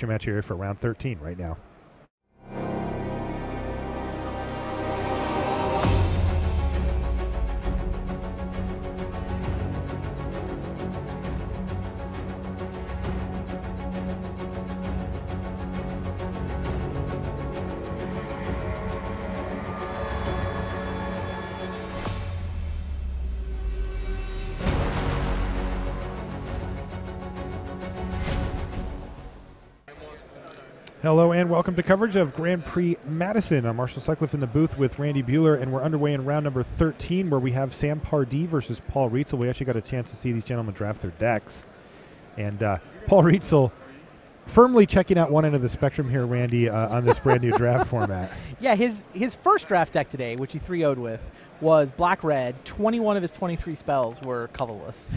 match here for round 13 right now. Hello and welcome to coverage of Grand Prix Madison. I'm Marshall Sutcliffe in the booth with Randy Buehler, and we're underway in round number 13 where we have Sam Pardee versus Paul Rietzl. We actually got a chance to see these gentlemen draft their decks. And Paul Rietzl firmly checking out one end of the spectrum here, Randy, on this brand new draft format. Yeah, his first draft deck today, which he 3-0'd with, was black-red. 21 of his 23 spells were colorless,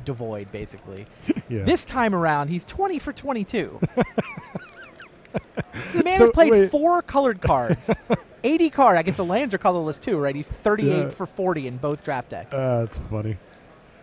devoid, basically. Yeah. This time around, he's 20 for 22. The man has played 4 colored cards. 80 card. I guess the lands are colorless too, right? He's 38 for 40 in both draft decks. That's funny.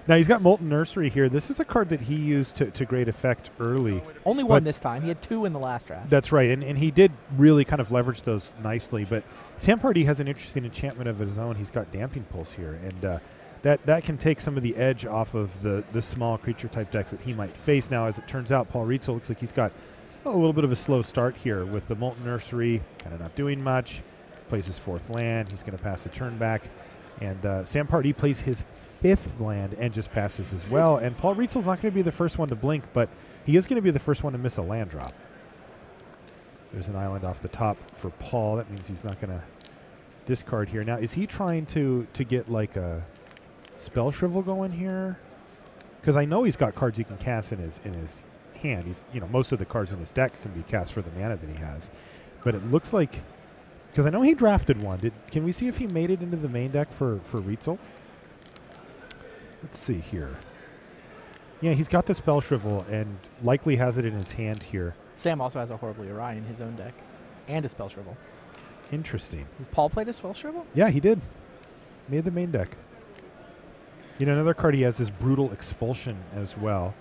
Now, he's got Molten Nursery here. This is a card that he used to great effect early. Only one this time. He had 2 in the last draft. That's right, and he did really kind of leverage those nicely. But Sam Pardee has an interesting enchantment of his own. He's got Damping Pulse here, and that can take some of the edge off of the small creature-type decks that he might face. Now, as it turns out, Paul Rietzl looks like he's got a little bit of a slow start here with the Molten Nursery, kind of not doing much. Plays his 4th land. He's going to pass the turn back. And Sam Pardee plays his 5th land and just passes as well. And Paul Rietzl's not going to be the first one to blink, but he is going to be the first one to miss a land drop. There's an island off the top for Paul. That means he's not going to discard here. Now, is he trying to get like a Spell Shrivel going here? Because I know he's got cards he can cast in his hand. He's, most of the cards in his deck can be cast for the mana that he has, but it looks like, because I know he drafted one. Can we see if he made it into the main deck for Rietzl? Let's see here. Yeah, he's got the Spell Shrivel and likely has it in his hand here. Sam also has a Horribly Awry in his own deck and a Spell Shrivel. Interesting. Has Paul played a Spell Shrivel? Yeah, he did. Made the main deck. Another card he has is Brutal Expulsion as well.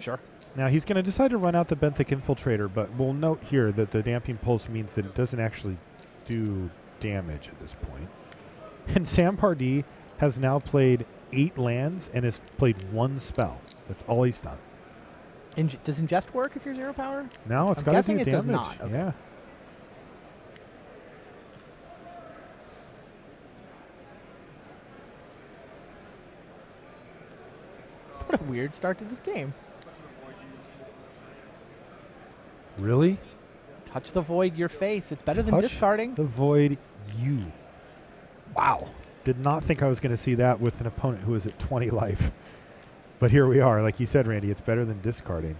Sure. Now, he's going to decide to run out the Benthic Infiltrator, but we'll note here that the Damping Pulse means that it doesn't actually do damage at this point. And Sam Pardee has now played 8 lands and has played 1 spell. That's all he's done. Does Ingest work if you're 0 power? No, it's got to do damage. I'm guessing it does not. Okay. Yeah. What a weird start to this game. Really? Touch the void your face. It's better than discarding. The void you. Wow. Did not think I was going to see that with an opponent who is at 20 life. But here we are. Like you said, Randy, it's better than discarding.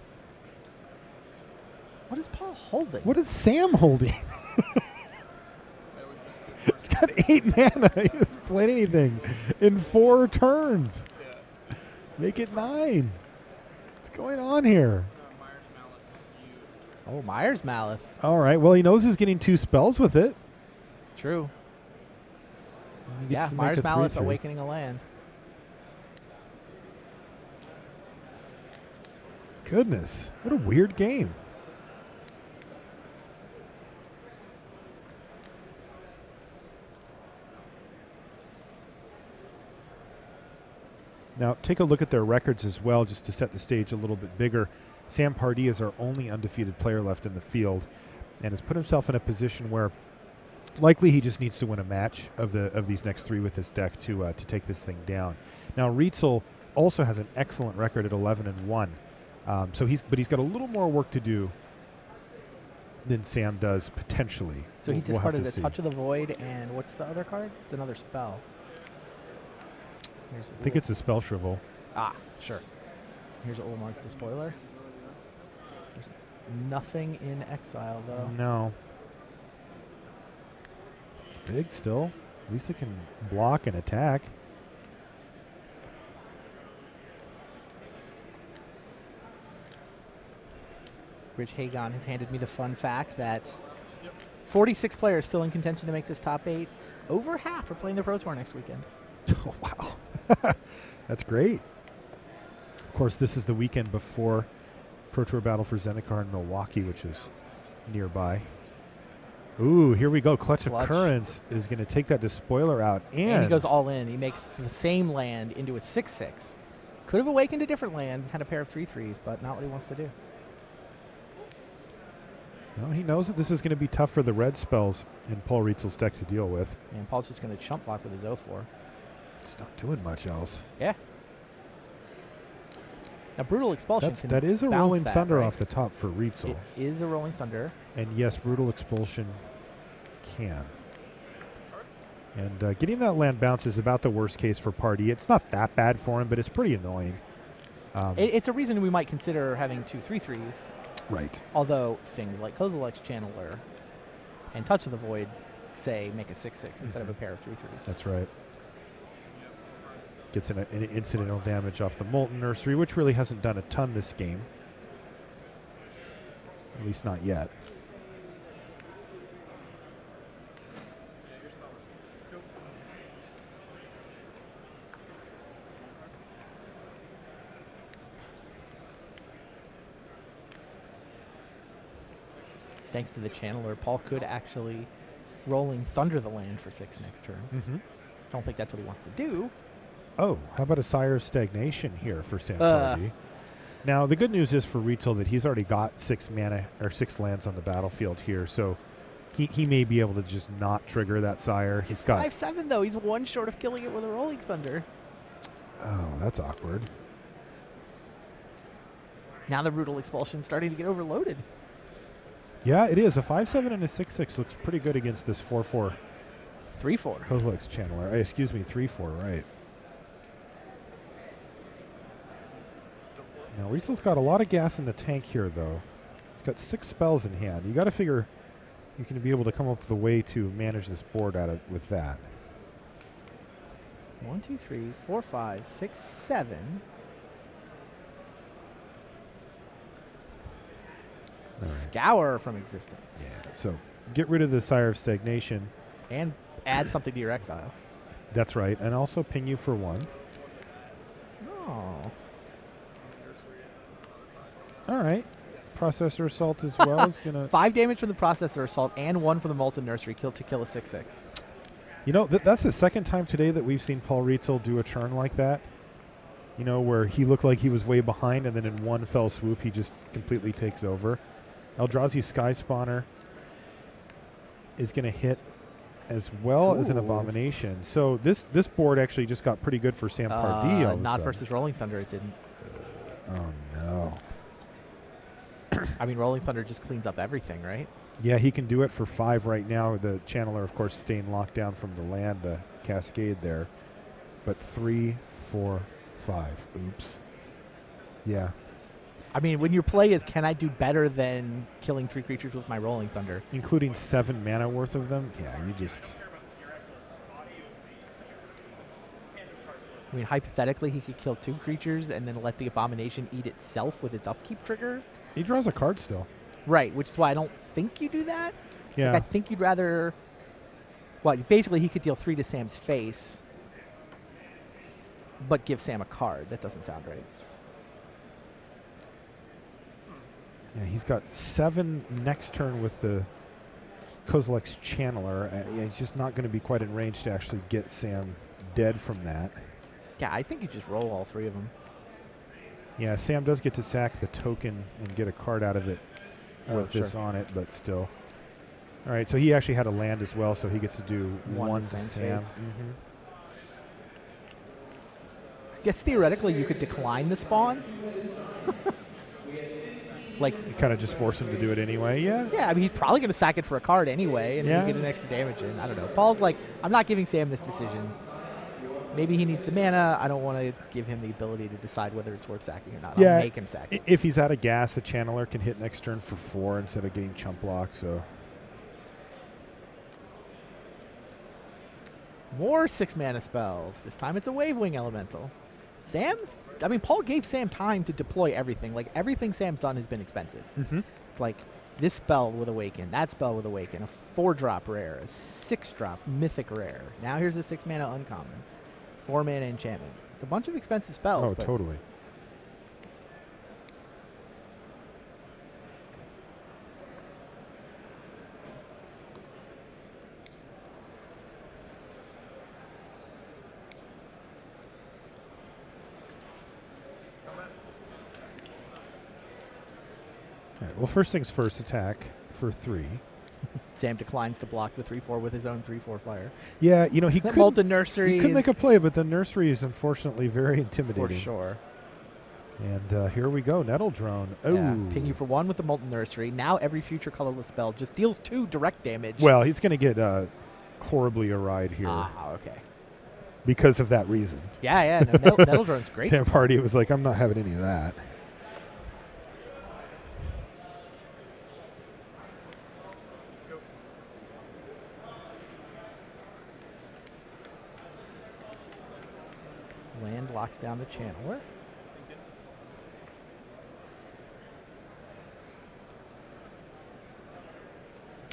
What is Paul holding? What is Sam holding? He's got 8 mana. He hasn't played anything in 4 turns. Make it 9. What's going on here? Oh, Myers Malice. All right. Well, he knows he's getting 2 spells with it. True. Yeah, Myers Malice Awakening a land. Goodness. What a weird game. Now, take a look at their records as well, just to set the stage a little bit bigger. Sam Pardee is our only undefeated player left in the field and has put himself in a position where likely he just needs to win a match of these next 3 with his deck to take this thing down. Now, Rietzl also has an excellent record at 11-1. But he's got a little more work to do than Sam does, potentially. So he discarded a Touch of the Void, and what's the other card? It's another spell. I think it's a Spell Shrivel. Ah, sure. Here's Ullmar's Despoiler. There's nothing in exile, though. No. It's big still. At least it can block and attack. Rich Hagon has handed me the fun fact that 46 players still in contention to make this top 8. Over half are playing the Pro Tour next weekend. Oh, wow. That's great. Of course, this is the weekend before Pro Tour battle for Zendikar in Milwaukee, which is nearby. Ooh, here we go. Clutch of Currents is going to take that Despoiler out. And he goes all in. He makes the same land into a 6/6. Could have awakened a different land, had a pair of 3/3s, but not what he wants to do. No, he knows that this is going to be tough for the red spells in Paul Rietzl's deck to deal with. And Paul's just going to chump block with his 0/4. It's not doing much else. Yeah. Now, Brutal Expulsion that is a Rolling Thunder right? off the top for Rietzl. It is a Rolling Thunder. And yes, Brutal Expulsion can. And getting that land bounce is about the worst case for Pardee. It's not that bad for him, but it's pretty annoying. It's a reason we might consider having 2 3/3s. Right. Although things like Kozilek's Channeler and Touch of the Void say make a 6/6 instead of a pair of 3/3s. That's right. Gets an incidental damage off the Molten Nursery, which really hasn't done a ton this game. At least not yet. Thanks to the Channeler, Paul could actually Rolling Thunder the land for 6 next turn. Mm-hmm. Don't think that's what he wants to do. Oh, how about a Sire of Stagnation here for Sam Pardee? Now, the good news is for Rietzl that he's already got 6 mana or 6 lands on the battlefield here, so he may be able to just not trigger that Sire. He's got 5/7 though. He's 1 short of killing it with a Rolling Thunder. Oh, that's awkward. Now the Brutal Expulsion's starting to get overloaded. Yeah, it is. A 5/7 and a 6/6 looks pretty good against this 4/4. 3/4. Kozilek's Channeler. Excuse me, 3/4, right. Now, Rietzl's got a lot of gas in the tank here, though. He's got 6 spells in hand. You got to figure he's going to be able to come up with a way to manage this board with that. 1, 2, 3, 4, 5, 6, 7. Right. Scour from existence. Yeah. So get rid of the Sire of Stagnation. And add something to your exile. That's right. And also ping you for 1. Oh. All right. Processor Assault as well is going to... 5 damage from the Processor Assault and 1 from the Molten Nursery to kill a 6/6. You know, that's the second time today that we've seen Paul Rietzl do a turn like that. You know, where he looked like he was way behind, and then in one fell swoop, he just completely takes over. Eldrazi Sky Spawner is going to hit as well as an Abomination. So this board actually just got pretty good for Sam Pardee. Not versus Rolling Thunder, it didn't. Oh, no. I mean, Rolling Thunder just cleans up everything, right? Yeah, he can do it for 5 right now. The Channeler, of course, staying locked down from the land, the Cascade there. But 3, 4, 5. Oops. Yeah. I mean, when your play is, can I do better than killing 3 creatures with my Rolling Thunder? Including 7 mana worth of them? Yeah, you just... I mean, hypothetically, he could kill 2 creatures and then let the Abomination eat itself with its upkeep trigger. He draws a card still. Right, which is why I don't think you do that. Yeah. Like, I think you'd rather... Well, basically, he could deal 3 to Sam's face, but give Sam a card. That doesn't sound right. Yeah, he's got 7 next turn with the Kozilek's Channeler. Yeah, he's just not going to be quite in range to actually get Sam dead from that. Yeah, I think you just roll all 3 of them. Yeah, Sam does get to sack the token and get a card out of it with this on it, but still. All right, so he actually had a land as well, so he gets to do 1 to Sam. Mm-hmm. I guess theoretically you could decline the spawn. Like, you kind of just force him to do it anyway, yeah? Yeah, I mean, he's probably going to sack it for a card anyway, and then you get an extra damage in. I don't know. Paul's like, I'm not giving Sam this decision. Maybe he needs the mana. I don't want to give him the ability to decide whether it's worth sacking or not. Yeah, I'll make him sack it. If he's out of gas, the Channeler can hit next turn for 4 instead of getting chump block, so... More 6 mana spells. This time it's a Wavewing Elemental. I mean, Paul gave Sam time to deploy everything. Like, everything Sam's done has been expensive. Mm-hmm. Like, this spell with Awaken, that spell with Awaken, a 4-drop rare, a 6-drop mythic rare. Now here's a 6 mana uncommon. 4 mana enchantment. It's a bunch of expensive spells. Oh, totally. All right, well, first things first, attack for 3. Sam declines to block the 3/4 with his own 3/4 flyer. Yeah, you know, he could Molten Nursery. He could make a play, but the nursery is unfortunately very intimidating. For sure. And here we go, Nettle Drone. Oh, yeah, ping you for 1 with the Molten Nursery. Now every future colorless spell just deals 2 direct damage. Well, he's going to get horribly awryed here. Ah, okay. Because of that reason. Yeah. No, Nettle Drone's great. Sam Pardee was like, I'm not having any of that. Land locks down the channeler.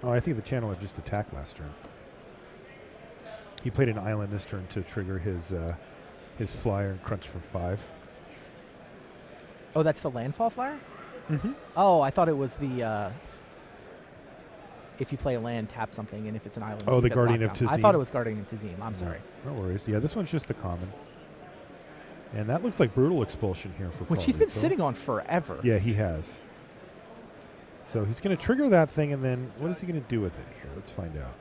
Oh, I think the channeler just attacked last turn. He played an island this turn to trigger his flyer and crunch for 5. Oh, that's the landfall flyer? Mm-hmm. Oh, I thought it was the if you play a land, tap something, and if it's an island. Oh, the Guardian of Tazim. I thought it was Guardian of Tazim. I'm sorry. No worries. Yeah, this one's just the common. And that looks like Brutal Expulsion here for which he's been sitting on forever. Yeah, he has. So he's going to trigger that thing, and then what is he going to do with it here? Let's find out.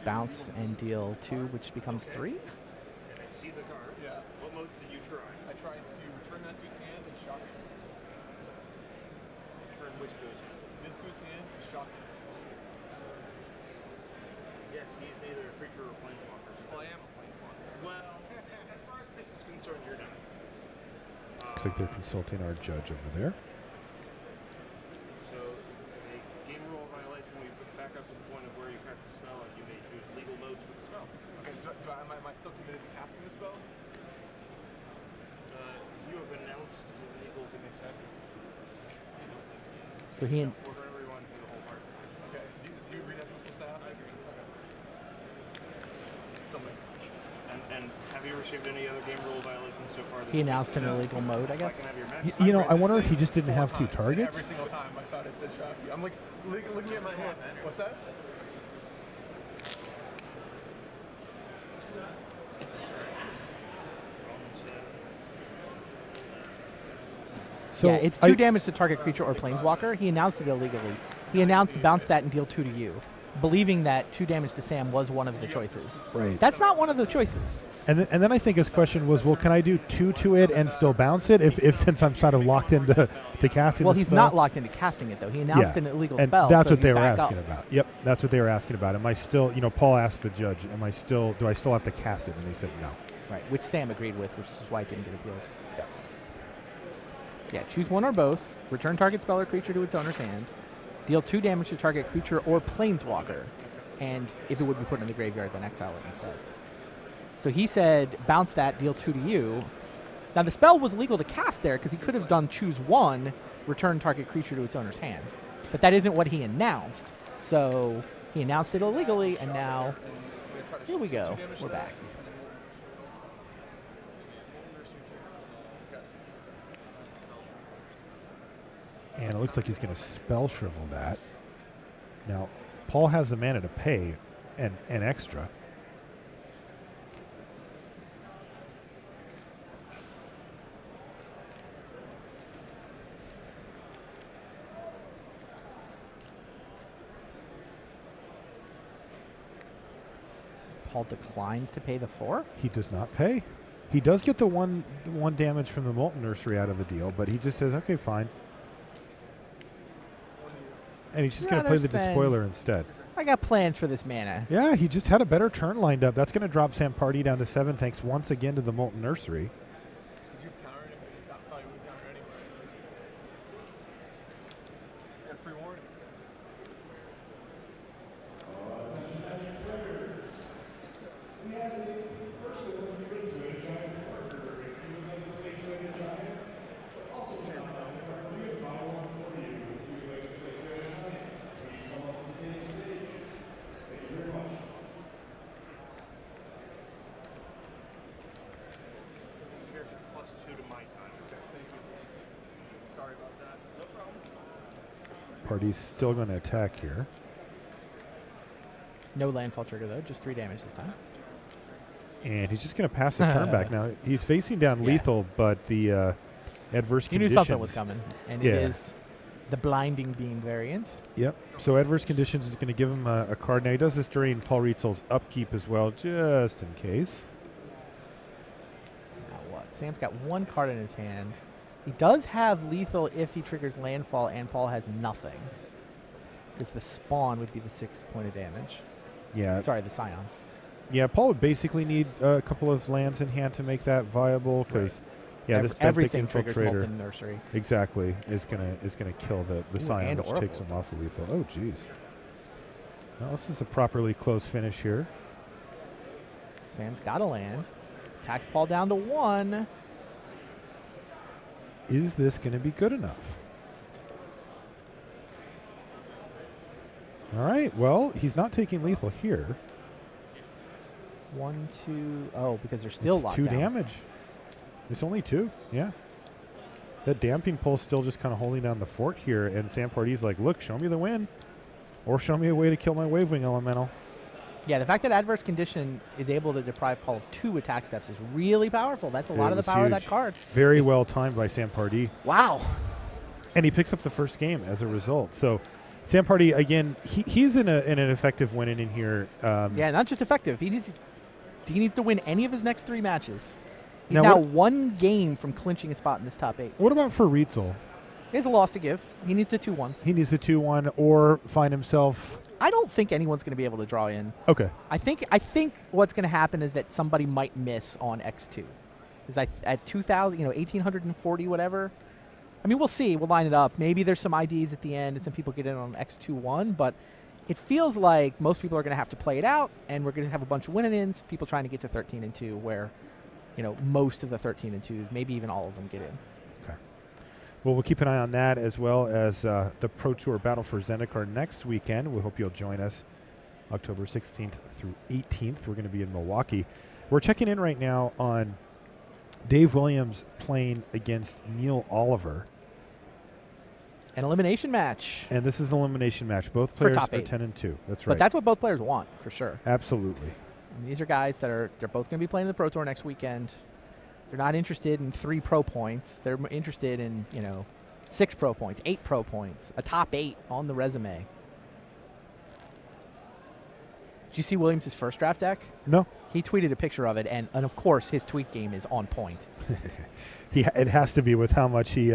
Bounce and deal 2, which becomes 3. And I see the card. Yeah. What modes did you try? I tried to return that to his hand and shock him. Return which to his hand? This to his hand to shock him. Yes, he's neither a creature or planeswalker. Well, I am a planeswalker. Well, as far as this is concerned, you're not. Looks like they're consulting our judge over there. So, as a game rule violation, we put back up to the point of where you cast the spell, and you may choose legal modes for the spell. Okay, so am I still committed to casting the spell? You have announced illegal to make that. So he and Order everyone to the whole party. Okay. Do you agree that's what's supposed to happen? I agree. Okay. Still make. And have you received any other game rule violations so far? he announced an illegal mode, I guess. You know, I wonder if he just didn't have 2 targets. Every single time I thought it said Shafi. I'm like looking at my hand. What's that? So yeah, it's 2 damage to target creature or planeswalker. He announced it illegally. He announced bounce that and deal 2 to you, believing that 2 damage to Sam was one of the choices. Right. That's not one of the choices. And then I think his question was, well, can I do 2 to it and still bounce it if since I'm sort of locked into casting Well, the he's spell? not locked into casting it, though. He announced an illegal and spell. That's so what they were back asking up. about. Yep, that's what they were asking about. Am I still, you know, Paul asked the judge, do I still have to cast it? And they said no. Right, which Sam agreed with, which is why it didn't get appealed. Yeah, choose one or both. Return target spell or creature to its owner's hand. Deal 2 damage to target creature or planeswalker. And if it would be put in the graveyard, then exile it instead. So he said, bounce that, deal 2 to you. Now, the spell was legal to cast there because he could have done choose 1, return target creature to its owner's hand. But that isn't what he announced. So he announced it illegally, and now here we go. We're back. And it looks like he's going to spell shrivel that. Now, Paul has the mana to pay an extra. Paul declines to pay the 4? He does not pay. He does get the one damage from the Molten Nursery out of the deal, but he just says, okay, fine. And he's just going to play the Despoiler instead. I got plans for this mana. Yeah, he just had a better turn lined up. That's going to drop Sam Pardee down to 7 thanks once again to the Molten Nursery. Did you counter it? That probably would counter anyway. And free warning. Pardee's still going to attack here. No landfall trigger, though. Just 3 damage this time. And he's just going to pass the turn back. Now, he's facing down lethal, but the adverse You knew conditions. something was coming, and Yeah. it is the blinding beam variant. Yep. So adverse conditions is going to give him a card. Now he does this during Paul Rietzl's upkeep as well, just in case. Now what? Sam's got one card in his hand. He does have lethal if he triggers landfall, and Paul has nothing. Because the spawn would be the 6th point of damage. Yeah. Sorry, the Scion. Yeah, Paul would basically need a couple of lands in hand to make that viable because, yeah, this everything Benthic triggers Infiltrator Molten Nursery. exactly is gonna kill the Scion, and which takes him off the lethal. Oh, jeez. Well, this is a properly close finish here. Sam's got a land. Attacks Paul down to 1. Is this going to be good enough? All right. Well, he's not taking lethal here. 1, 2. Oh, because they're still It's locked 2 down. damage. It's only 2. Yeah. That damping pulse still just kind of holding down the fort here, and Sam Pardee's like, look, show me the win, or show me a way to kill my Wavewing Elemental. Yeah, the fact that adverse condition is able to deprive Paul of 2 attack steps is really powerful. That's a lot of the power of that card. Very well timed by Sam Pardee. Wow. And he picks up the first game as a result. So Sam Pardee, again, he's in an effective win in here. Yeah, not just effective. He needs to win any of his next 3 matches. He's Now now what- 1 game from clinching a spot in this top 8. What about for Rietzl? He has a loss to give. He needs the 2-1. He needs a 2-1 or find himself. I don't think anyone's going to be able to draw in. Okay. I think what's going to happen is that somebody might miss on X2. Because at 2,000, 1,840, whatever. I mean, we'll see. We'll line it up. Maybe there's some IDs at the end and some people get in on X2-1, but it feels like most people are going to have to play it out, and we're going to have a bunch of win-and-ins, people trying to get to 13-2, where, most of the 13-2s, maybe even all of them get in. Okay. Well, we'll keep an eye on that as well as the Pro Tour Battle for Zendikar next weekend. We hope you'll join us October 16th through 18th. We're going to be in Milwaukee. We're checking in right now on Dave Williams playing against Neil Oliver. An elimination match. And this is an elimination match. Both players top are 8. 10-2. That's right. But that's what both players want, for sure. Absolutely. And these are guys that they're both going to be playing the Pro Tour next weekend. They're not interested in 3 pro points. They're interested in, 6 pro points, 8 pro points, a top 8 on the resume. Did you see Williams' first draft deck? No. He tweeted a picture of it, and of course, his tweet game is on point. It has to be with how much he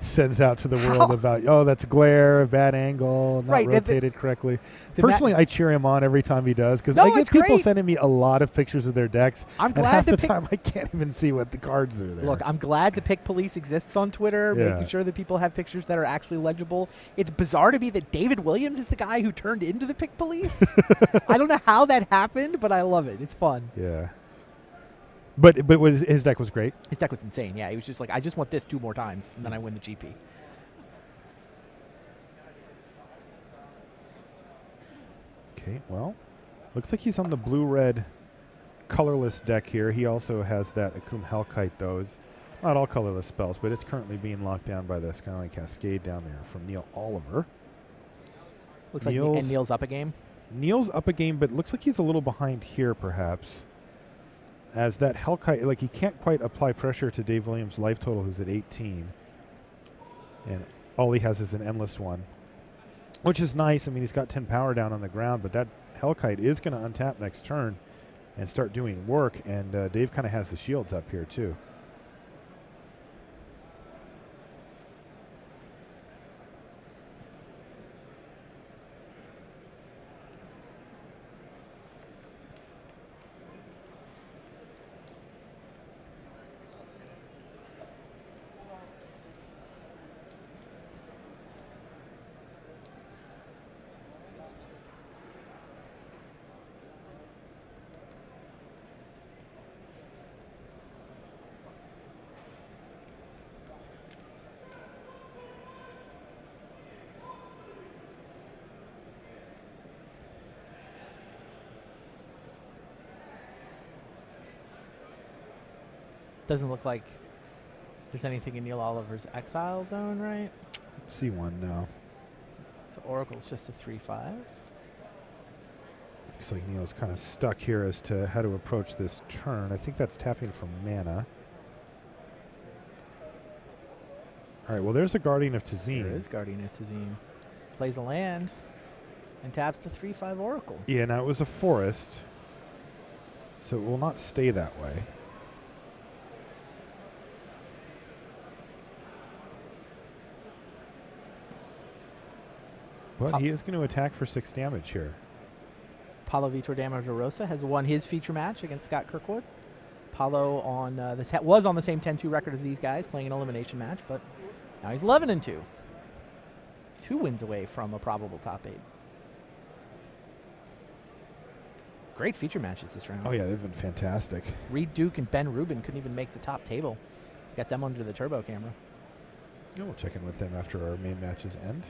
sends out to the world about, oh, that's glare, bad angle, not Right, rotated correctly. Personally, I cheer him on every time he does because I get it's people great. sending me a lot of pictures of their decks. I'm and glad half to the pick- time I can't even see what the cards are there. Look, I'm glad the Pick Police exists on Twitter, Yeah. making sure that people have pictures that are actually legible. It's bizarre to me that David Williams is the guy who turned into the Pick Police. I don't know how that happened, but I love it. It's fun. Yeah. But his deck was great. His deck was insane. Yeah, he was just like, I just want this 2 more times, and then I win the GP. Okay, well, looks like he's on the blue-red colorless deck here. He also has that Akum Hellkite, though. It's not all colorless spells, but it's currently being locked down by the Skyline Cascade down there from Neil Oliver. Looks like Neil's up a game. Neil's up a game, but looks like he's a little behind here, perhaps. As that Hellkite, like he can't quite apply pressure to Dave Williams' life total, who's at 18. And all he has is an endless one, which is nice. I mean, he's got 10 power down on the ground, but that Hellkite is going to untap next turn and start doing work. And Dave kind of has the shields up here, too. Doesn't look like there's anything in Neil Oliver's exile zone, right? C1 now. So Oracle's just a 3/5. Looks like Neil's kind of stuck here as to how to approach this turn. I think that's tapping for mana. All right, well, there's a Guardian of Tazeen. There is Guardian of Tazeen. Plays a land and taps the 3/5 Oracle. Yeah, now it was a forest, so it will not stay that way. But he is going to attack for 6 damage here. Paulo Vitor Damarosa has won his feature match against Scott Kirkwood. Paulo on was on the same 10-2 record as these guys, playing an elimination match, but now he's 11-2. 2 wins away from a probable top 8. Great feature matches this round. Oh, yeah, they've been fantastic. Reed Duke and Ben Rubin couldn't even make the top table. Got them under the turbo camera. Yeah, we'll check in with them after our main matches end.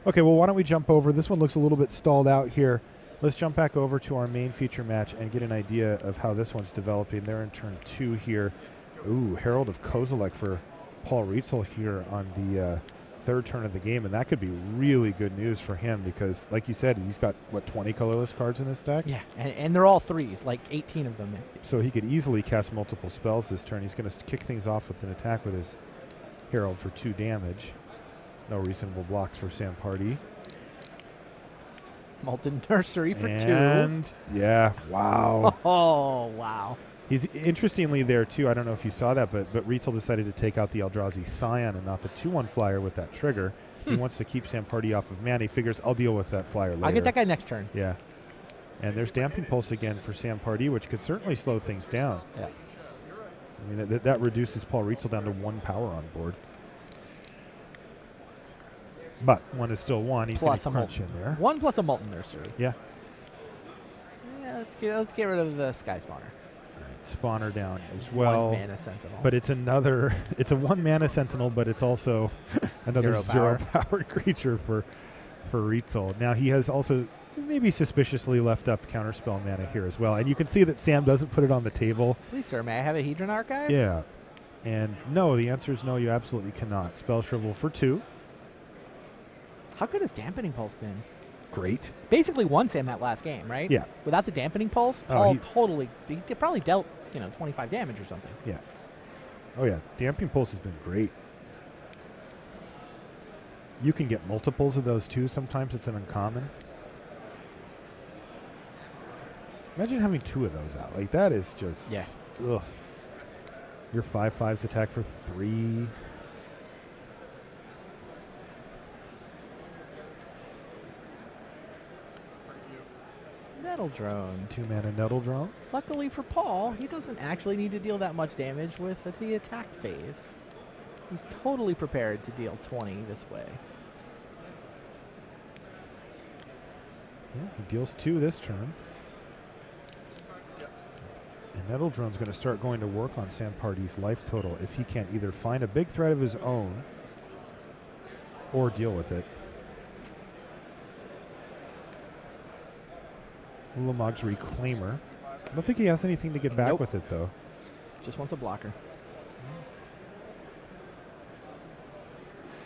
Okay, well, why don't we jump over? This one looks a little bit stalled out here. Let's jump back over to our main feature match and get an idea of how this one's developing. They're in turn 2 here. Ooh, Herald of Kozilek for Paul Rietzl here on the 3rd turn of the game, and that could be really good news for him because, like you said, he's got, what, 20 colorless cards in this deck? Yeah, and they're all 3s, like 18 of them. So he could easily cast multiple spells this turn. He's going to kick things off with an attack with his Herald for 2 damage. No reasonable blocks for Sam Pardee. Molten Nursery for 2. And, yeah, wow. Oh, wow. He's interestingly there, too. I don't know if you saw that, but Rietzl decided to take out the Eldrazi Scion and not the 2/1 flyer with that trigger. He wants to keep Sam Pardee off of mana. He figures, I'll deal with that flyer later. I'll get that guy next turn. Yeah. And there's Damping Pulse again for Sam Pardee, which could certainly slow things down. Yeah. I mean, that reduces Paul Rietzl down to 1 power on board. But 1 is still 1. He's going to crunch in there. 1 plus a Molten Nursery. Yeah. Yeah, let's get rid of the Sky Spawner. Spawner down as well. 1 mana Sentinel. But it's another, it's a 1 mana Sentinel, but it's also another 0 powered creature for Rietzl. Now he has also maybe suspiciously left up Counterspell mana here as well. And you can see that Sam doesn't put it on the table. Please, sir, may I have a Hedron Archive? Yeah. And no, the answer is no, you absolutely cannot. Spell Shrivel for 2. How good has Dampening Pulse been? Great. Basically won Sam that last game, right? Yeah. Without the Dampening Pulse, Paul he probably dealt 25 damage or something. Yeah. Oh yeah, Damping Pulse has been great. You can get multiples of those too. Sometimes it's an uncommon. Imagine having 2 of those out. Like that is just ugh. Your 5/5s attack for 3. Nettle Drone. 2 mana Nettle Drone. Luckily for Paul, he doesn't actually need to deal that much damage with the attack phase. He's totally prepared to deal 20 this way. Yeah, he deals 2 this turn. And Nettle Drone's going to start going to work on Sam Pardee's life total if he can either find a big threat of his own or deal with it. Ulamog's Reclaimer. I don't think he has anything to get back with it, though. Just wants a blocker.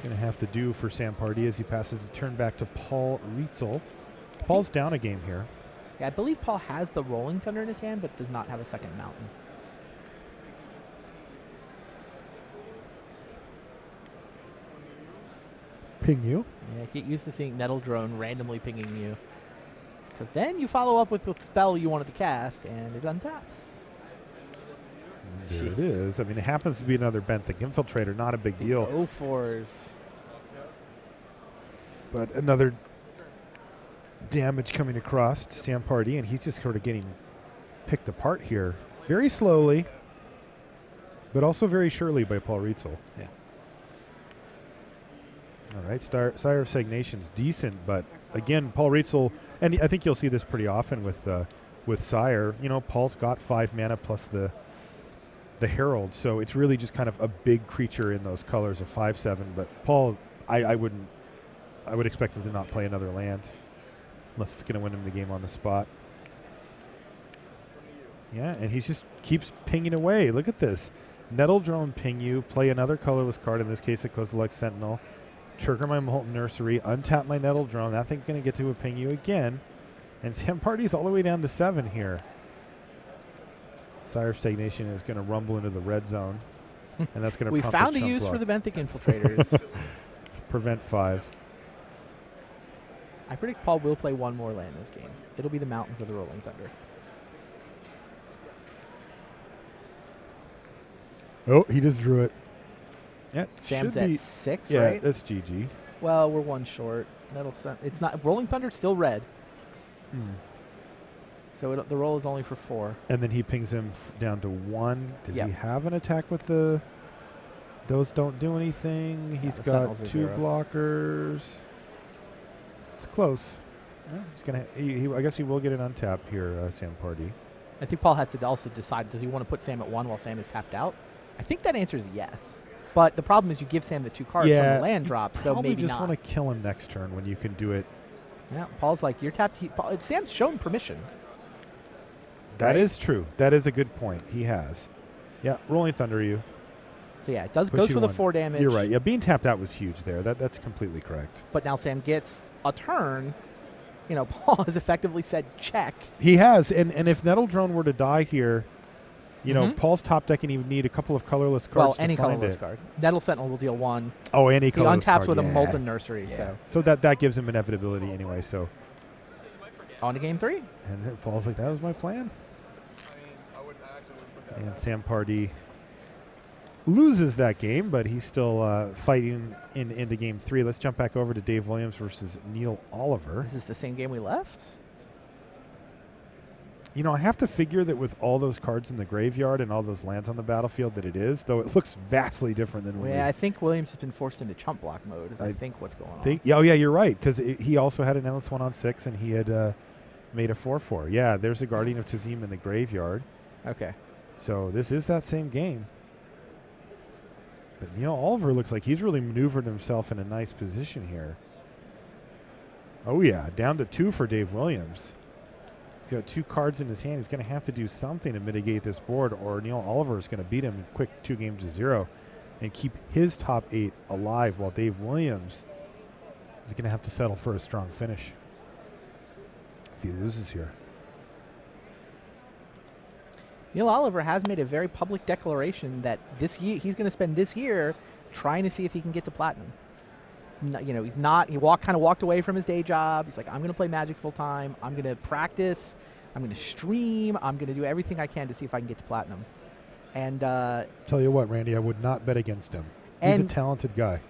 Going to have to do for Sam Pardee as he passes the turn back to Paul Rietzl. Paul's down a game here. Yeah, I believe Paul has the Rolling Thunder in his hand, but does not have a second mountain. Ping you? Yeah, get used to seeing Nettle Drone randomly pinging you. Because then you follow up with the spell you wanted to cast, and it untaps. There it is. I mean, it happens to be another Benthic Infiltrator, not a big deal. O4s. But another damage coming across to Sam Pardee, and he's just sort of getting picked apart here. Very slowly, but also very surely by Paul Rietzl. Yeah. All right, Sire of Stagnation's decent, but again, Paul Rietzl, and I think you'll see this pretty often with Sire. You know, Paul's got 5 mana plus the Herald, so it's really just kind of a big creature in those colors of 5/7. But Paul, I would expect him to not play another land unless it's going to win him the game on the spot. Yeah, and he just keeps pinging away. Look at this. Nettle Drone ping you, play another colorless card, in this case a Kozilek Sentinel, trigger my Molten Nursery, untap my Nettle Drone. That thing's going to get to a ping you again. And Sam Pardee's all the way down to 7 here. Sire of Stagnation is going to rumble into the red zone. And that's going to We found a use for the benthic infiltrators. Prevent 5. I predict Paul will play one more land this game. It'll be the mountain for the Rolling Thunder. Oh, he just drew it. Yeah, Sam's at 6, yeah, right? Yeah, that's GG. Well, we're 1 short. It's not Rolling Thunder's still red. So the roll is only for 4. And then he pings him down to 1. Does Yep. he have an attack with the... Those don't do anything. He's got 2 blockers. It's close. Yeah, he's gonna. I guess he will get an untap here, Sam Pardee. I think Paul has to also decide, does he want to put Sam at 1 while Sam is tapped out? I think that answer is yes. But the problem is you give Sam the 2 cards from the land drop, so maybe just not. want to kill him next turn when you can do it. Yeah, Paul's like, you're tapped. Sam's shown permission. That is true. That is a good point. He has. Yeah, Rolling Thunder you. So yeah, it goes for the 4 damage. You're right. Yeah, being tapped out was huge there. That's completely correct. But now Sam gets a turn. You know, Paul has effectively said check. He has, and if Nettle Drone were to die here, you know, Paul's top deck and he would need a couple of colorless cards. Well, any colorless card. Nettle Sentinel will deal 1. Oh, any colorless card. He untaps with a Molten Nursery. Yeah. So that gives him inevitability anyway. So on to game 3. And then Paul's like, that was my plan. And Sam Pardee loses that game, but he's still fighting into game 3. Let's jump back over to Dave Williams versus Neil Oliver. This is the same game we left? You know, I have to figure that with all those cards in the graveyard and all those lands on the battlefield that it is, though it looks vastly different than I think Williams has been forced into chump block mode, I think what's going on. Oh, yeah, you're right, because he also had an endless 1 on 6, and he had made a 4/4. Yeah, there's a Guardian of Tazim in the graveyard. Okay. So this is that same game. But Neil Oliver looks like he's really maneuvered himself in a nice position here. Oh, yeah, down to 2 for Dave Williams. He's got 2 cards in his hand. He's going to have to do something to mitigate this board, or Neil Oliver is going to beat him in quick 2 games to 0 and keep his top 8 alive, while Dave Williams is going to have to settle for a strong finish if he loses here. Neil Oliver has made a very public declaration that this year he's going to spend this year trying to see if he can get to platinum. You know, he's not. He kind of walked away from his day job. He's like, I'm going to play Magic full time. I'm going to practice. I'm going to stream. I'm going to do everything I can to see if I can get to platinum. And tell you what, Randy, I would not bet against him. He's a talented guy.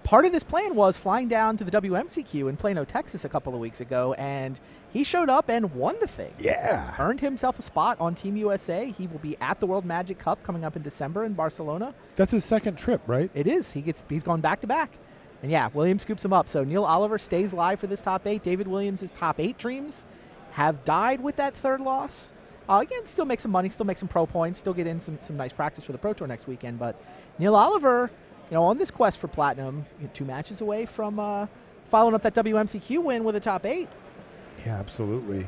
Part of this plan was flying down to the WMCQ in Plano, Texas a couple of weeks ago, and he showed up and won the thing. Yeah. Earned himself a spot on Team USA. He will be at the World Magic Cup coming up in December in Barcelona. That's his 2nd trip, right? It is. He's gone back to back. And yeah, Williams scoops him up. So Neil Oliver stays live for this top 8. David Williams' top 8 dreams have died with that 3rd loss. Again, still make some money, still make some pro points, still get in some nice practice for the Pro Tour next weekend. But Neil Oliver, you know, on this quest for platinum, 2 matches away from following up that WMCQ win with a top 8. Yeah, absolutely.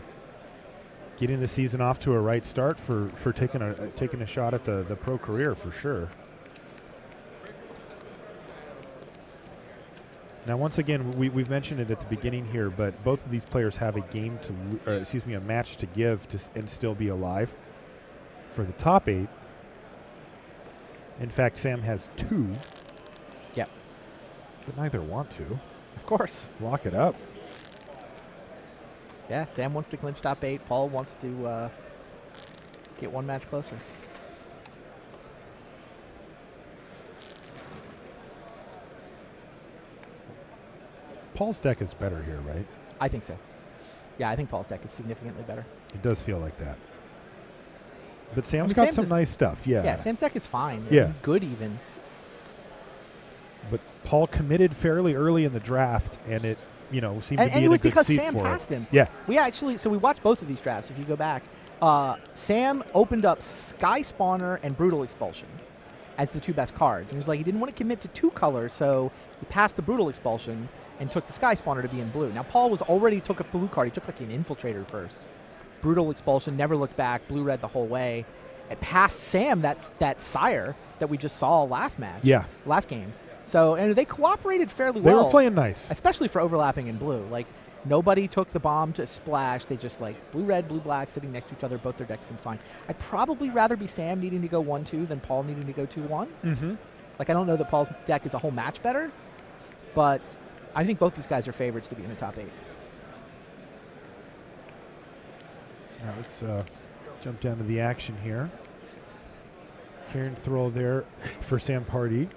Getting the season off to a right start for taking a shot at the pro career for sure. Now, once again, we've mentioned it at the beginning here, but both of these players have a match to give and still be alive for the top 8. In fact, Sam has 2. Yep. But neither want to. Of course. Lock it up. Yeah, Sam wants to clinch top 8. Paul wants to get 1 match closer. Paul's deck is better here, right? I think so. Yeah, I think Paul's deck is significantly better. It does feel like that. But Sam's got some nice stuff, yeah. Yeah, Sam's deck is fine. Yeah. Good even. But Paul committed fairly early in the draft, and it, you know, seemed to be in a good seat for it. And it was because Sam passed him. Yeah. So we watched both of these drafts, if you go back. Sam opened up Sky Spawner and Brutal Expulsion as the 2 best cards. And he was like, he didn't want to commit to 2 colors, so he passed the Brutal Expulsion and took the Sky Spawner to be in blue. Now, Paul took a blue card. He took like an Infiltrator first. Brutal Expulsion, never looked back, blue-red the whole way. It passed Sam that Sire that we just saw last game. So, and they cooperated fairly well. They were playing nice. Especially for overlapping in blue. Like, Nobody took the bomb to splash. They just like blue, red, blue, black sitting next to each other. Both their decks seem fine. I'd probably rather be Sam needing to go 1-2 than Paul needing to go 2-1. Mm-hmm. Like, I don't know that Paul's deck is a whole match better, but I think both these guys are favorites to be in the top 8. All right, let's jump down to the action here. Karen throw there for Sam Pardee.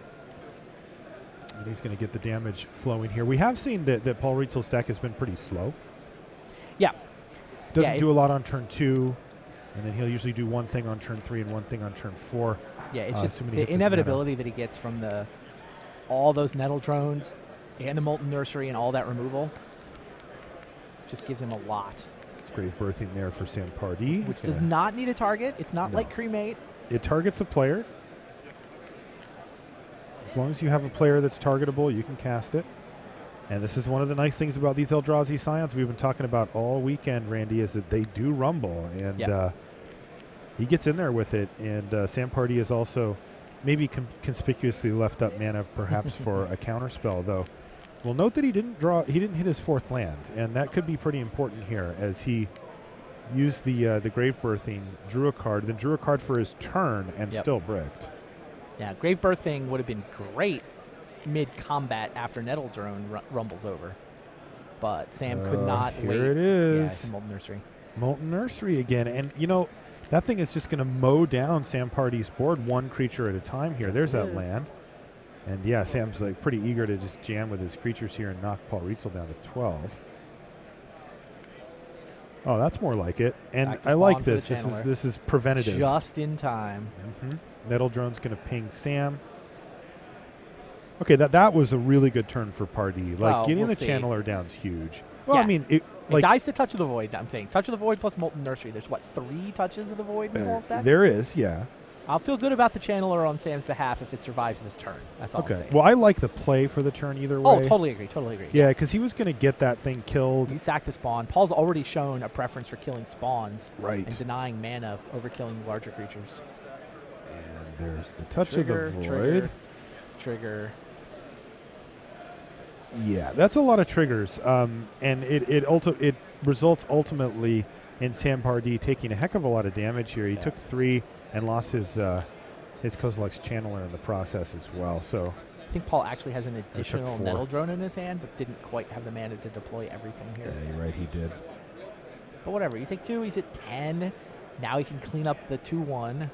And he's going to get the damage flowing here. We have seen that Paul Rietzl's deck has been pretty slow. Yeah. Doesn't do a lot on turn 2, and then he'll usually do one thing on turn 3 and one thing on turn 4. Yeah, it's just the inevitability that he gets from all those nettle drones and the Molten Nursery and all that removal just gives him a lot. It's great birthing there for Sam Pardee. Which does not need a target. It's not like Cremate. It targets a player. As long as you have a player that's targetable, you can cast it. And this is one of the nice things about these Eldrazi Scions we've been talking about all weekend, Randy, is that they do rumble. And he gets in there with it. And Sam Pardee is also maybe conspicuously left up mana perhaps for a counter spell, though. Well, note that he didn't hit his 4th land. And that could be pretty important here as he used the Grave Birthing, drew a card, then drew a card for his turn and still bricked. Yeah, Grave Birthing would have been great mid-combat after Nettle Drone rumbles over. But Sam could not wait. Here it is. Yeah, it's a Molten Nursery. Molten Nursery again. And, you know, that thing is just going to mow down Sam Pardee's board one creature at a time here. There's that land. And, yeah, Sam's like pretty eager to just jam with his creatures here and knock Paul Rietzl down to 12. Oh, that's more like it. And I like this. This is preventative. Just in time. Mm-hmm. Nettle Drone's going to ping Sam. Okay, that was a really good turn for Pardee. Like, getting the Channeler down is huge. Well, I mean, it dies to Touch of the Void. I'm saying Touch of the Void plus Molten Nursery. There's, what, 3 touches of the Void in Paul's deck? There is, yeah. I'll feel good about the Channeler on Sam's behalf if it survives this turn. That's all I'm saying. Well, I like the play for the turn either way. Oh, totally agree. Totally agree. Yeah, because he was going to get that thing killed. You sack the spawn. Paul's already shown a preference for killing spawns and denying mana over killing larger creatures. And there's the Touch of the Void. Trigger. Yeah, that's a lot of triggers. And it results ultimately in Sam Pardee taking a heck of a lot of damage here. He took 3 and lost his Kozilek's Channeler in the process as well. So I think Paul actually has an additional Nettle Drone in his hand, but didn't quite have the mana to deploy everything here. Yeah, you're right, he did. But whatever, you take 2, he's at 10. Now he can clean up the 2-1.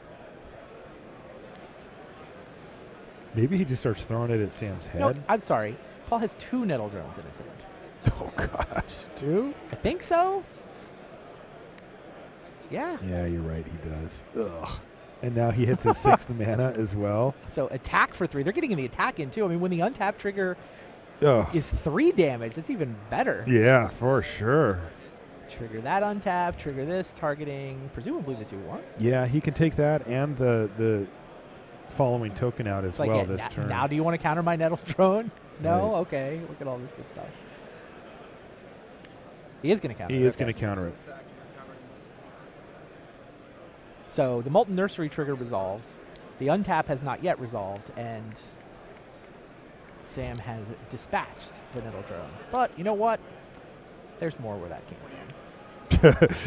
Maybe he just starts throwing it at Sam's head. No, I'm sorry. Paul has 2 Nettle Drones in his hand. Oh, gosh. 2? I think so. Yeah. Yeah, you're right, he does. Ugh. And now he hits his 6th mana as well. So attack for 3. They're getting the attack in, too. I mean, when the untap trigger is 3 damage, it's even better. Yeah, for sure. Trigger that untap, trigger this, targeting presumably the 2-1. Yeah, he can take that and the following token out as well this turn. Now do you want to counter my Nettle Drone? No? Right. Okay. Look at all this good stuff. He is going to counter it. He is going to counter it. So the Molten Nursery trigger resolved. The untap has not yet resolved, and Sam has dispatched the Nettle Drone. But you know what? There's more where that came from.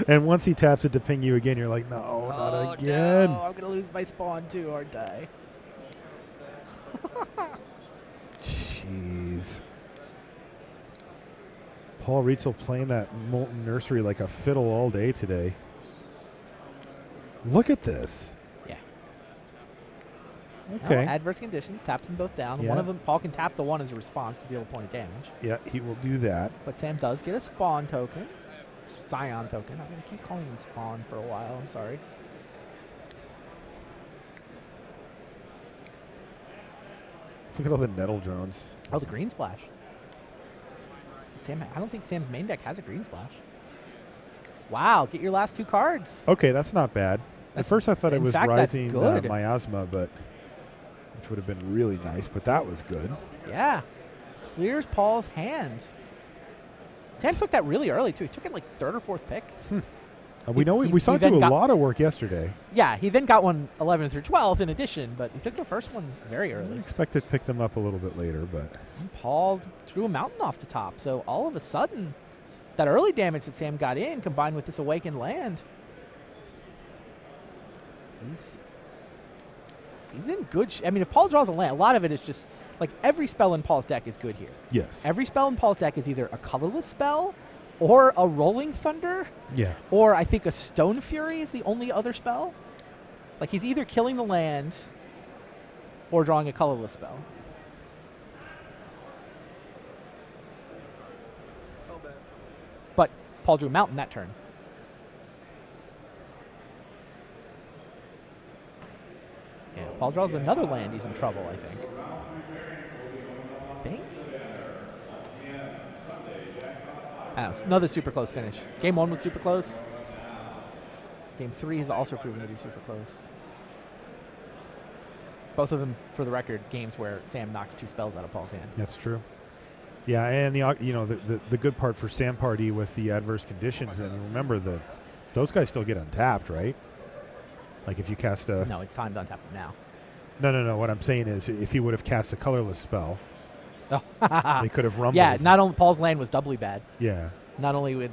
And once he taps it to ping you again, you're like, no, not again. No, I'm going to lose my spawn too, aren't I? Jeez. Paul Rietzl playing that Molten Nursery like a fiddle all day today. Look at this. Yeah. Okay. Well, adverse conditions, taps them both down. Yeah. One of them, Paul can tap the 1 as a response to deal a point of damage. Yeah, he will do that. But Sam does get a spawn token. Scion token. I'm going to keep calling him spawn for a while. I'm sorry. Look at all the Nettle Drones. Oh, the green splash. Sam, I don't think Sam's main deck has a green splash. Wow, get your last 2 cards. Okay, that's not bad. At first I thought it was Rising Miasma, but which would have been really nice, but that was good. Yeah. Clears Paul's hand. Sam took that really early, too. He took it like 3rd or 4th pick. We saw him do a lot of work yesterday. Yeah, he then got one 11 through 12 in addition, but he took the first one very early. I expected to pick them up a little bit later, but... And Paul drew a mountain off the top, so all of a sudden, that early damage that Sam got in, combined with this awakened land, he's in good. I mean, if Paul draws a land, a lot of it is just like every spell in Paul's deck is good here. Yes. Every spell in Paul's deck is either a colorless spell, or a Rolling Thunder. Yeah. Or I think a Stone Fury is the only other spell. Like he's either killing the land or drawing a colorless spell. But Paul drew a mountain that turn. Yeah, if Paul draws another land, he's in trouble, I think. I don't know, another super close finish. Game 1 was super close. Game 3 has also proven to be super close. Both of them, for the record, games where Sam knocks 2 spells out of Paul's hand. That's true. Yeah, and the good part for Sam Pardee with the adverse conditions, and remember those guys still get untapped, right? Like if you cast a... No, it's time to untap them now. No. What I'm saying is if he would have cast a colorless spell, they could have rumbled. Yeah, not only Paul's land was doubly bad. Yeah. Not only would,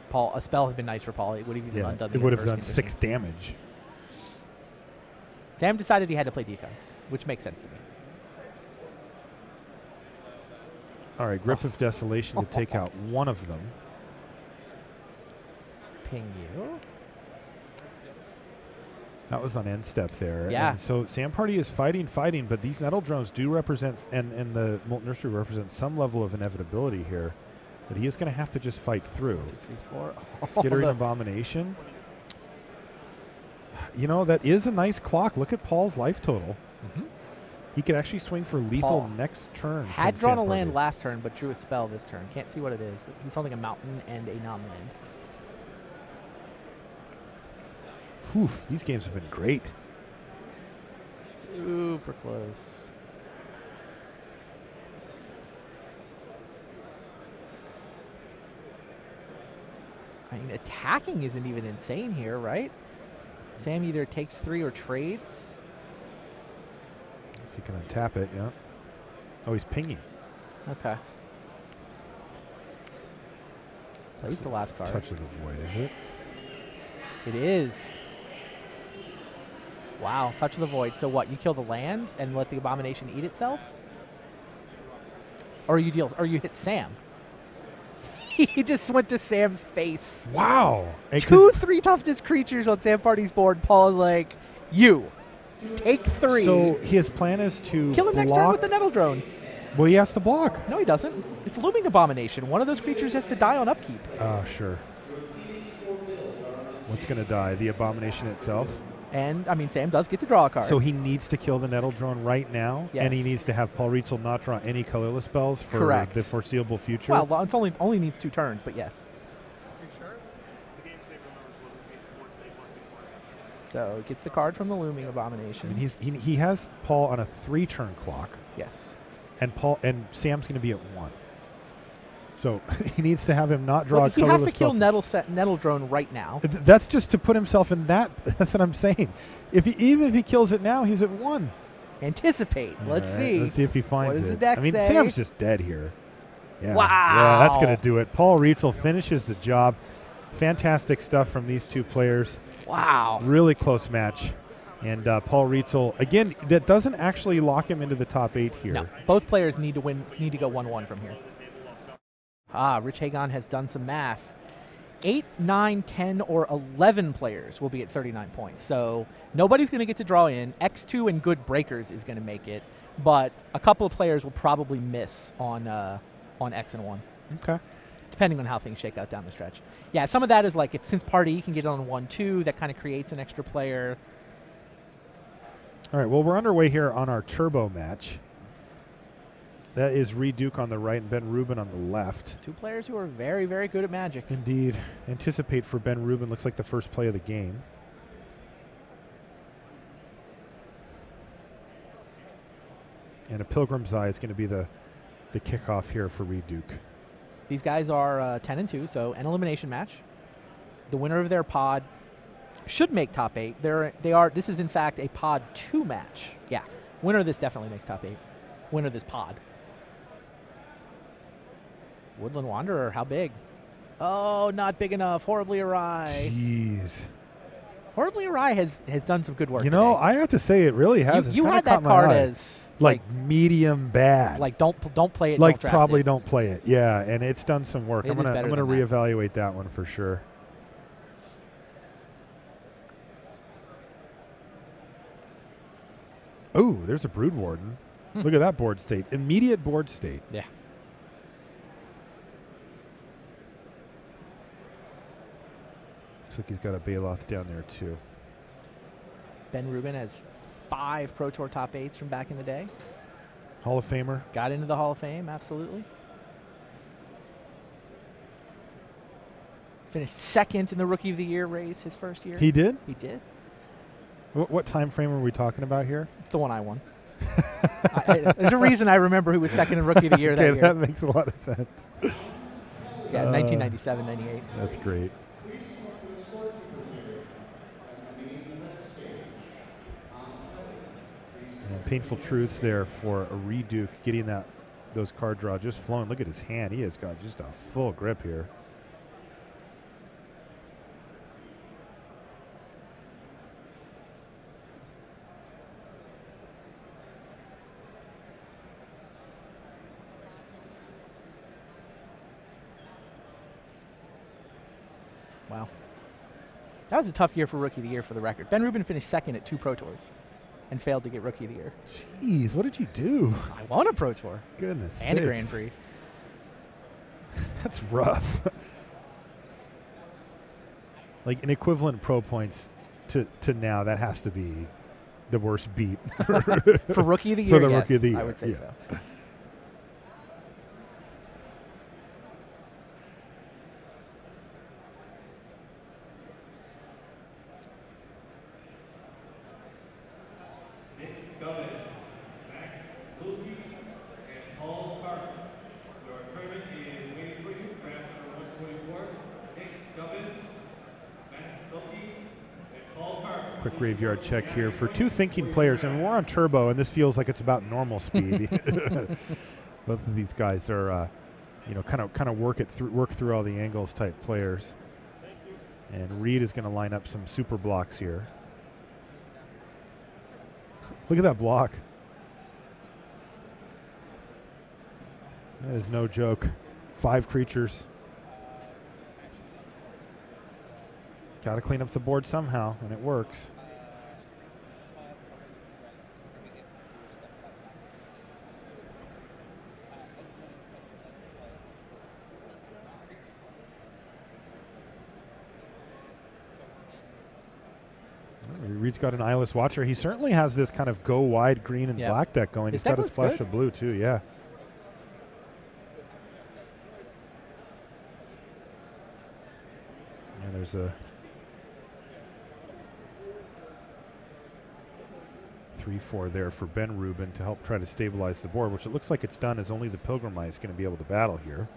Paul, a spell has been nice for Paul. It would have even undone the it would have done conditions. 6 damage. Sam decided he had to play defense, which makes sense to me. All right, Grip of Desolation to take out one of them. Ping you. That was on end step there. Yeah. And so Sam Pardee is fighting, but these Nettle Drones do represent, and the Molten Nursery represents some level of inevitability here. But he is going to have to just fight through. 2, 3, 4. Skittering Abomination. You know, that is a nice clock. Look at Paul's life total. He could actually swing for lethal Paul next turn. Had drawn a land last turn, but drew a spell this turn. Can't see what it is, but he's holding a mountain and a non-land. Whew, these games have been great. Super close. I mean, attacking isn't even insane here, right? Sam either takes 3 or trades. If you can untap it, yeah. Oh, he's pinging. Okay. Plays the last card. Touch of the Void, is it? It is. Wow, Touch of the Void. So what? You kill the land and let the Abomination eat itself? Or you hit Sam? He just went to Sam's face. Wow. 2 3 toughness creatures on Sam Pardee's board. Paul is like, you. Take 3. So his plan is to kill him next turn with the Nettle Drone. Well, he has to block. No, he doesn't. It's Looming Abomination. One of those creatures has to die on upkeep. Oh, sure. What's going to die? The Abomination itself? And, I mean, Sam does get to draw a card. So he needs to kill the Nettle Drone right now, yes. And he needs to have Paul Rietzl not draw any colorless spells for Correct. the foreseeable future. Well, it's only needs 2 turns, but yes. You sure? The game save remembers what board state was before that. So it gets the card from the Looming Abomination. I mean, he has Paul on a 3-turn clock. Yes. And Sam's going to be at 1. So he needs to have him not draw a colorless spell. He has to kill Nettle Drone right now. That's just to put himself in that. That's what I'm saying. Even if he kills it now, he's at 1. Anticipate. Let's see. Let's see if he finds what does it. The deck I mean, say? Sam's just dead here. Yeah. Wow. Yeah, that's going to do it. Paul Rietzl finishes the job. Fantastic stuff from these 2 players. Wow. Really close match. And Paul Rietzl, again, that doesn't actually lock him into the top 8 here. No, both players need to go 1-1 from here. Rich Hagon has done some math. 8, 9, 10, or 11 players will be at 39 points. So nobody's going to get to draw in. X2 and Good Breakers is going to make it, but a couple of players will probably miss on X and 1. Okay. Depending on how things shake out down the stretch. Yeah, some of that is like since Pardee can get on 1-2, that kind of creates an extra player. All right, well, we're underway here on our turbo match. That is Duke on the right and Ben Rubin on the left. 2 players who are very, very good at Magic. Indeed. Anticipate for Ben Rubin looks like the first play of the game. And a Pilgrim's Eye is going to be the kickoff here for Duke. These guys are 10-2, so an elimination match. The winner of their pod should make top 8. This is, in fact, a pod 2 match. Yeah, winner of this definitely makes top 8. Winner of this pod. Woodland Wanderer, how big? Oh, not big enough. Horribly awry. Jeez. Horribly awry has done some good work. You know, today. I have to say it really has. You had that card as like medium bad. Like don't play it. Like don't probably it. don't play it. Yeah, and it's done some work. I'm gonna reevaluate that one for sure. Oh, there's a Brood Warden. Look at that board state. Immediate board state. Yeah. Looks like he's got a Baloth down there too. Ben Rubin has 5 Pro Tour top 8s from back in the day. Hall of Famer. Got into the Hall of Fame, absolutely. Finished 2nd in the Rookie of the Year race his first year. He did? He did. What time frame are we talking about here? It's the one I won. There's a reason I remember who was 2nd in Rookie of the Year that year. That makes a lot of sense. Yeah, 1997, 98. That's great. And painful truths there for a Reduke getting those card draw just flowing. Look at his hand. He has got just a full grip here. Wow. That was a tough year for Rookie of the Year for the record. Ben Rubin finished 2nd at 2 Pro Tours and failed to get Rookie of the Year. Jeez, what did you do? I won a Pro Tour. Goodness And sakes. a Grand Prix. That's rough. Like in equivalent pro points to now, that has to be the worst beat. For Rookie of the Year, for the yes, Rookie of the Year, I would say so. Quick graveyard check here for 2 thinking players. I mean, we're on turbo, and this feels like it's about normal speed. Both of these guys are, kind of work through all the angles type players. And Reed is going to line up some super blocks here. Look at that block. That is no joke. 5 creatures. Got to clean up the board somehow, and it works. Reed's got an eyeless watcher. He certainly has this kind of go wide green and black deck going. He's got a splash of blue too, yeah. And there's a 3/4 there for Ben Rubin to help try to stabilize the board, which it looks like it's done as only the Pilgrim Eye is going to be able to battle here.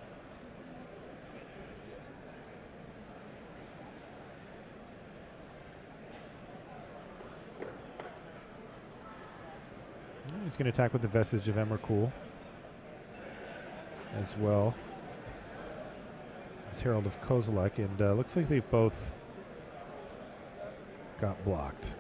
He's going to attack with the Vestige of Emrakul as well as Herald of Kozilek, and looks like they've both got blocked.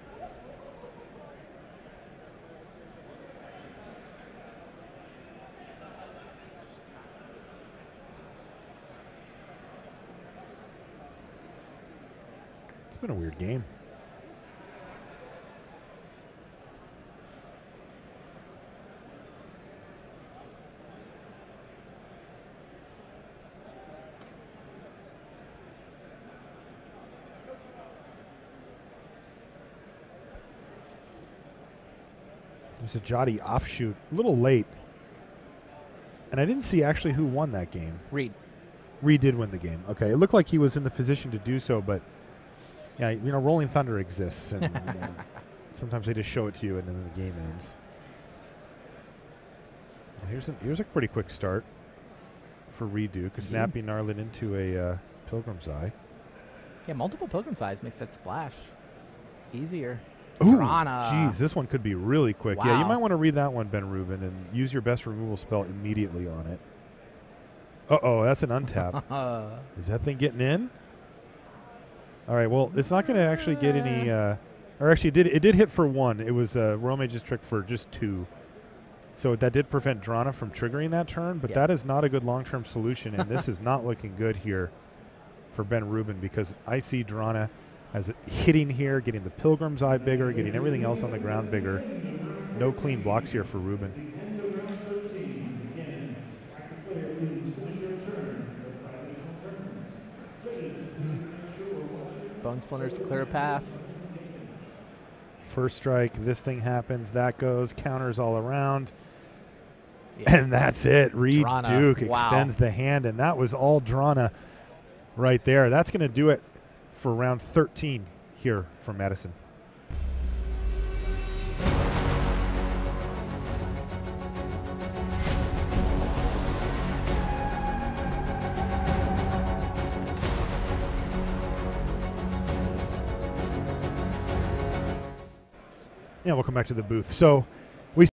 It's been a weird game. There's a Jotty offshoot, a little late. And I didn't see actually who won that game. Reed. Reed did win the game. Okay, it looked like he was in the position to do so, but yeah, Rolling Thunder exists, and sometimes they just show it to you, and then the game ends. Well, here's a pretty quick start for Reduke. A snappy Gnarlin into a Pilgrim's Eye. Yeah, multiple Pilgrim's Eyes makes that splash easier. Ooh, Prana. geez, this one could be really quick. Wow. Yeah, you might want to read that one, Ben Rubin, and use your best removal spell immediately on it. Uh-oh, that's an untap. Is that thing getting in? All right, well, it's not going to actually get any, or actually it did hit for 1. It was Royal Mage's trick for just 2. So that did prevent Drana from triggering that turn, but that is not a good long-term solution, and this is not looking good here for Ben Rubin, because I see Drana as hitting here, getting the Pilgrim's Eye bigger, getting everything else on the ground bigger. No clean blocks here for Rubin. Bone Splinters to clear a path. First strike, this thing happens, that goes, counters all around. Yeah. And that's it. Reed Drana. Duke extends the hand, and that was all Drana right there. That's going to do it for round 13 here from Madison. Yeah, we'll come back to the booth. So